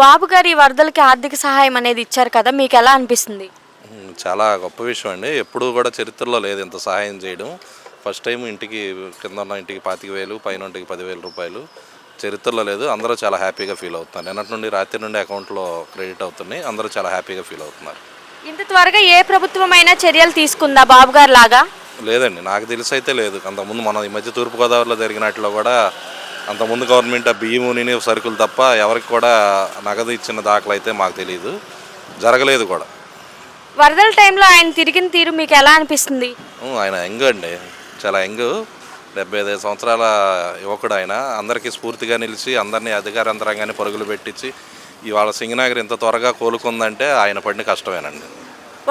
బాబు గారు ఈ వరదలకి ఆర్థిక సహాయం అనేది ఇచ్చారు కదా, మీకు ఎలా అనిపిస్తుంది? చాలా గొప్ప విషయం అండి. ఎప్పుడూ కూడా చరిత్రలో లేదు ఇంత సహాయం చేయడం. ఫస్ట్ టైం ఇంటికి కింద ఉన్న ఇంటికి 25,000 పైన ఇంటికి 10,000 రూపాయలు చరిత్రలో లేదు. అందరూ చాలా హ్యాపీగా ఫీల్ అవుతున్నారు. నిన్నటి నుండి రాత్రి నుండి అకౌంట్లో క్రెడిట్ అవుతున్నాయి. అందరూ చాలా హ్యాపీగా ఫీల్ అవుతున్నారు. ఇంత త్వరగా ఏ ప్రభుత్వమైనా చర్యలు తీసుకుందా బాబు గారు లాగా? లేదండి, నాకు తెలిసి అయితే లేదు. అంతకుముందు మన ఈ మధ్య తూర్పుగోదావరిలో జరిగినట్లో కూడా అంతకుముందు గవర్నమెంట్ ఆ బియ్యము నూనె సరుకులు తప్ప ఎవరికి కూడా నగదు ఇచ్చిన దాఖలు అయితే మాకు తెలియదు, జరగలేదు కూడా. వరదల టైంలో ఆయన తిరిగిన తీరు మీకు ఎలా అనిపిస్తుంది? ఆయన యంగ్ అండి, చాలా యంగ్. 75 సంవత్సరాల యువకుడు ఆయన. అందరికీ స్ఫూర్తిగా నిలిచి అందరినీ అధికార యంత్రాంగాన్ని పరుగులు పెట్టించి ఇవాళ సింగనగర్ ఇంత త్వరగా కోలుకుందంటే ఆయన పడిన కష్టమేనండి.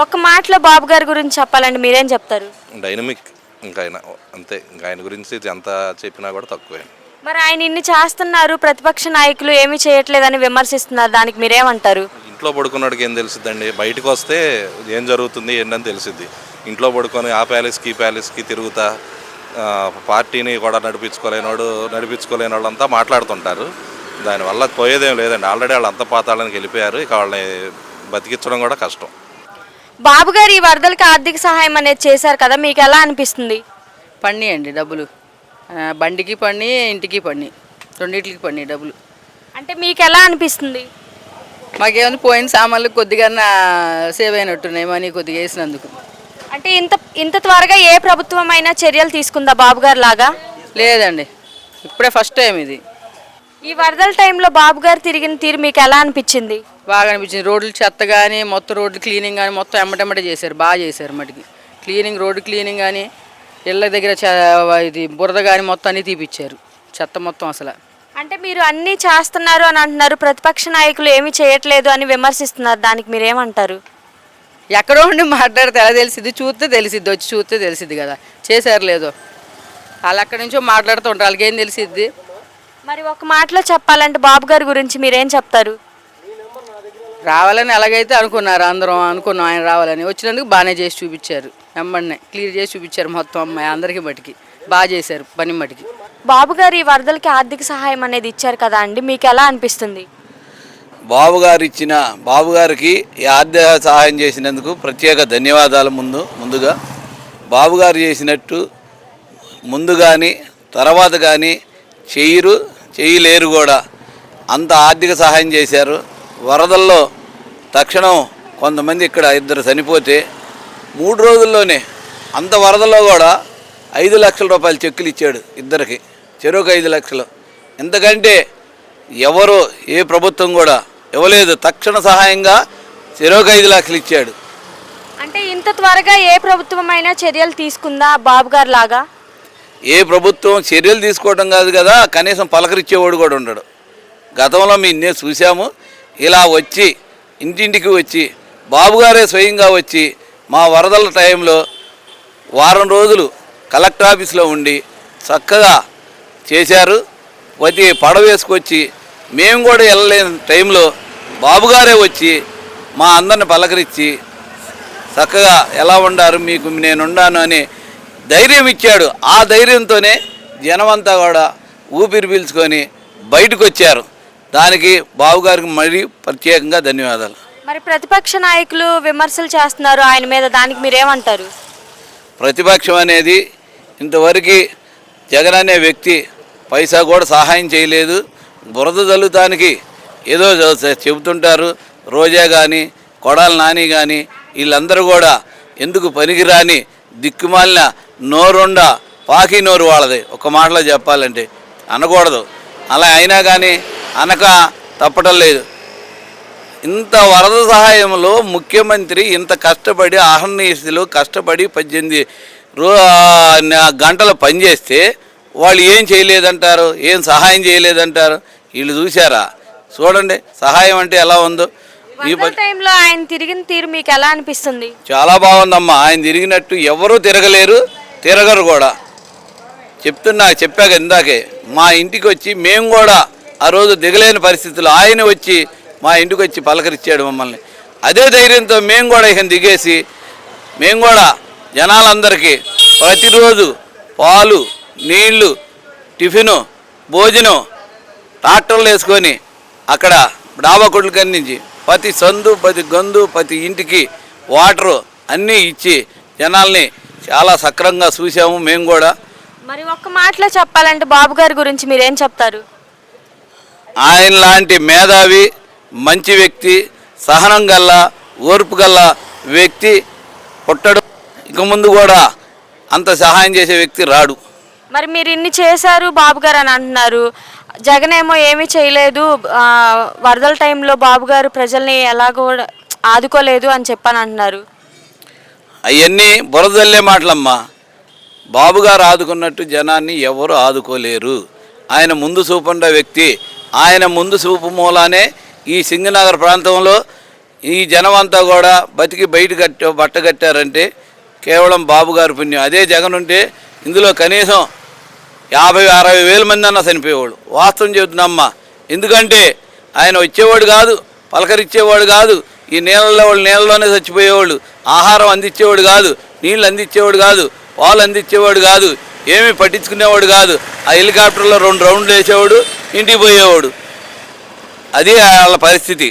ఒక మాటలో బాబు గారి గురించి చెప్పాలండి, మీరేం చెప్తారు? డైనమిక్. ఇంకా ఆయన అంతే, ఇంకా ఆయన గురించి ఎంత చెప్పినా కూడా తక్కువే. మరి ఆయన ఇన్ని చేస్తున్నారు, ప్రతిపక్ష నాయకులు ఏమీ చేయట్లేదని విమర్శిస్తున్నారు, దానికి మీరేమంటారు? ఇంట్లో పడుకున్నాడికి ఏం తెలుస్తుందండి, బయటకు వస్తే ఏం జరుగుతుంది ఏంటని తెలిసిద్ది. ఇంట్లో పడుకొని ఆ ప్యాలెస్కి ఈ ప్యాలెస్కి తిరుగుతా పార్టీని కూడా నడిపించుకోలేని వాళ్ళంతా మాట్లాడుతుంటారు. దానివల్ల పోయేదేం లేదండి. ఆల్రెడీ వాళ్ళు అంత పాతాళానికి వెళ్ళిపోయారు. ఇక వాళ్ళని బతికించడం కూడా కష్టం. బాబు గారు ఈ వరదలకి ఆర్థిక సహాయం అనేది చేశారు కదా, మీకు ఎలా అనిపిస్తుంది? పడినాయండి డబ్బులు, బండికి పడిని ఇంటికి పడిని, రెండింటికి పడినాయి డబ్బులు. అంటే మీకు ఎలా అనిపిస్తుంది? మాకేమైనా పోయిన సామాన్లు కొద్దిగా సేవ్ అయినట్టున్నాయి మనీ కొద్దిగా వేసినందుకు. అంటే ఇంత త్వరగా ఏ ప్రభుత్వం అయినా చర్యలు తీసుకుందా బాబు గారు లాగా? లేదండి, ఇప్పుడే ఫస్ట్ టైం ఇది. ఈ వరదల టైంలో బాబు గారు తిరిగిన తీరు మీకు ఎలా అనిపించింది? బాగా అనిపించింది. రోడ్లు చెత్త కానీ మొత్తం రోడ్లు క్లీనింగ్ కానీ మొత్తం ఎమ్మటెమ్మటే చేశారు, బాగా చేశారు. మటుకి క్లీనింగ్, రోడ్డు క్లీనింగ్ కానీ ఇళ్ళ దగ్గర ఇది బురద కానీ మొత్తం అన్నీ తీపిచ్చారు, చెత్త మొత్తం అసలు. అంటే మీరు అన్నీ చేస్తున్నారు అని అంటున్నారు, ప్రతిపక్ష నాయకులు ఏమీ చేయట్లేదు అని విమర్శిస్తున్నారు, దానికి మీరేమంటారు? ఎక్కడో ఉండి మాట్లాడితే ఎలా తెలిసిద్ది? చూస్తే తెలిసిద్ది, వచ్చి చూస్తే తెలిసిద్ది కదా చేశారు లేదో. వాళ్ళు అక్కడి నుంచో మాట్లాడుతూ ఉంటారు, వాళ్ళకి ఏం తెలిసిద్ది? మరి ఒక మాటలో చెప్పాలంటే బాబు గారి గురించి మీరేం చెప్తారు? రావాలని ఎలాగైతే అనుకున్నారు, అందరం అనుకున్నాం ఆయన రావాలని. వచ్చినందుకు బాగానే చేసి చూపించారు, వెంబడినే క్లియర్ చేసి చూపించారు మొత్తం అమ్మాయి అందరికీ. మటుకి బాగా చేశారు పని మటుకి. బాబు గారు ఈ వరదలకి ఆర్థిక సహాయం అనేది ఇచ్చారు కదా అండి, మీకు ఎలా అనిపిస్తుంది? బాబు గారికి ఈ ఆర్థిక సహాయం చేసినందుకు ప్రత్యేక ధన్యవాదాలు. ముందుగా బాబు గారు చేసినట్టు ముందు కానీ తర్వాత కానీ చేయలేరు కూడా, అంత ఆర్థిక సహాయం చేశారు. వరదల్లో తక్షణం కొంతమంది ఇక్కడ 2 చనిపోతే 3 రోజుల్లోనే అంత వరదల్లో కూడా 5 లక్షల రూపాయల చెక్కులు ఇచ్చాడు ఇద్దరికి, చెరువుకు 5 లక్షలు. ఎందుకంటే ఏ ప్రభుత్వం కూడా ఇవ్వలేదు. తక్షణ సహాయంగా చెరువుకు 5 లక్షలు ఇచ్చాడు. అంటే ఇంత త్వరగా ఏ ప్రభుత్వం అయినా చర్యలు తీసుకుందా బాబు గారు లాగా? ఏ ప్రభుత్వం చర్యలు తీసుకోవడం కాదు కదా, కనీసం పలకరించేవాడు కూడా ఉండడు. గతంలో మేము చూసాము. ఇలా వచ్చి ఇంటింటికి వచ్చి బాబుగారే స్వయంగా వచ్చి మా వరదల టైంలో వారం రోజులు కలెక్టర్ ఆఫీస్లో ఉండి చక్కగా చేశారు. ప్రతి పడవ వేసుకొచ్చి మేము కూడా వెళ్ళలేని టైంలో బాబుగారే వచ్చి మా అందరిని పలకరించి చక్కగా ఎలా ఉండారు, మీకు నేనున్నాను అని ధైర్యం ఇచ్చాడు. ఆ ధైర్యంతోనే జనమంతా కూడా ఊపిరి పీల్చుకొని బయటకు వచ్చారు. దానికి బాబుగారికి మరీ ప్రత్యేకంగా ధన్యవాదాలు. మరి ప్రతిపక్ష నాయకులు విమర్శలు చేస్తున్నారు ఆయన మీద, దానికి మీరేమంటారు? ప్రతిపక్షం అనేది ఇంతవరకు జగన్ అనే వ్యక్తి పైసా కూడా సహాయం చేయలేదు. బురద జల్లుతానికి ఏదో చెబుతుంటారు. రోజా కానీ కొడాల నాని కానీ వీళ్ళందరూ కూడా ఎందుకు పనికిరాని దిక్కుమాలిన నోరుండ పాకి నోరు వాళ్ళది. ఒక మాటలో చెప్పాలంటే అనకూడదు, అలా అయినా కానీ అనక తప్పటం లేదు. ఇంత వరద సహాయంలో ముఖ్యమంత్రి ఇంత కష్టపడి అహర్నిశలు కష్టపడి 18 గంటలు పనిచేస్తే వాళ్ళు ఏం చేయలేదంటారు, ఏం సహాయం చేయలేదంటారు. వీళ్ళు చూసారా? చూడండి సహాయం అంటే ఎలా ఉందో. ఈ టైంలో ఆయన తిరిగిన తీరు మీకు ఎలా అనిపిస్తుంది? చాలా బాగుందమ్మా. ఆయన తిరిగినట్టు ఎవరూ తిరగరు కూడా. చెప్పాక ఇందాకే మా ఇంటికి వచ్చి మేము కూడా ఆ రోజు దిగలేని పరిస్థితుల్లో ఆయన వచ్చి మా ఇంటికి వచ్చి పలకరించాడు మమ్మల్ని. అదే ధైర్యంతో మేము కూడా ఇక దిగేసి మేము కూడా జనాలందరికీ ప్రతిరోజు పాలు, నీళ్లు, టిఫిను, భోజనం ట్రాక్టర్లు వేసుకొని అక్కడ డాబా కొట్లకని నుంచి ప్రతి సందు ప్రతి గందు ప్రతి ఇంటికి వాటరు అన్నీ ఇచ్చి జనాల్ని చాలా సక్రంగా చూసాము మేము కూడా. మరి ఒక్క మాటలో చెప్పాలంటే బాబు గారి గురించి మీరేం చెప్తారు? ఆయన లాంటి మేధావి, మంచి వ్యక్తి, సహనం గల్ల, ఓర్పు గల్ల వ్యక్తి పుట్టడు. ఇక ముందు కూడా అంత సహాయం చేసే వ్యక్తి రాడు. మరి మీరు ఇన్ని చేశారు బాబు గారు అని అంటున్నారు, జగన్ ఏమో ఏమీ చేయలేదు, వరదల టైంలో బాబు గారు ప్రజల్ని ఎలాగో ఆదుకోలేదు అని చెప్పని అంటున్నారు. అవన్నీ బురదల్లే మాటలమ్మా. బాబుగారు ఆదుకున్నట్టు జనాన్ని ఎవరు ఆదుకోలేరు. ఆయన ముందు చూపుండే వ్యక్తి. ఆయన ముందు చూపు మూలానే ఈ సింగనగర్ ప్రాంతంలో ఈ జనం అంతా కూడా బతికి బట్ట కట్టారంటే కేవలం బాబుగారి పుణ్యం. అదే జగన్ ఉంటే ఇందులో కనీసం 50-60 వేల మంది అన్న చనిపోయేవాడు. వాస్తవం చెబుతున్నామ్మా. ఎందుకంటే ఆయన వచ్చేవాడు కాదు, పలకరిచ్చేవాడు కాదు. ఈ నీళ్ళలోనే చచ్చిపోయేవాళ్ళు. ఆహారం అందించేవాడు కాదు, నీళ్ళు అందించేవాడు కాదు, పాలు అందించేవాడు కాదు, ఏమీ పట్టించుకునేవాడు కాదు. ఆ హెలికాప్టర్లో 2 రౌండ్లు వేసేవాడు, ఇంటికి పోయేవాడు. అది వాళ్ళ పరిస్థితి.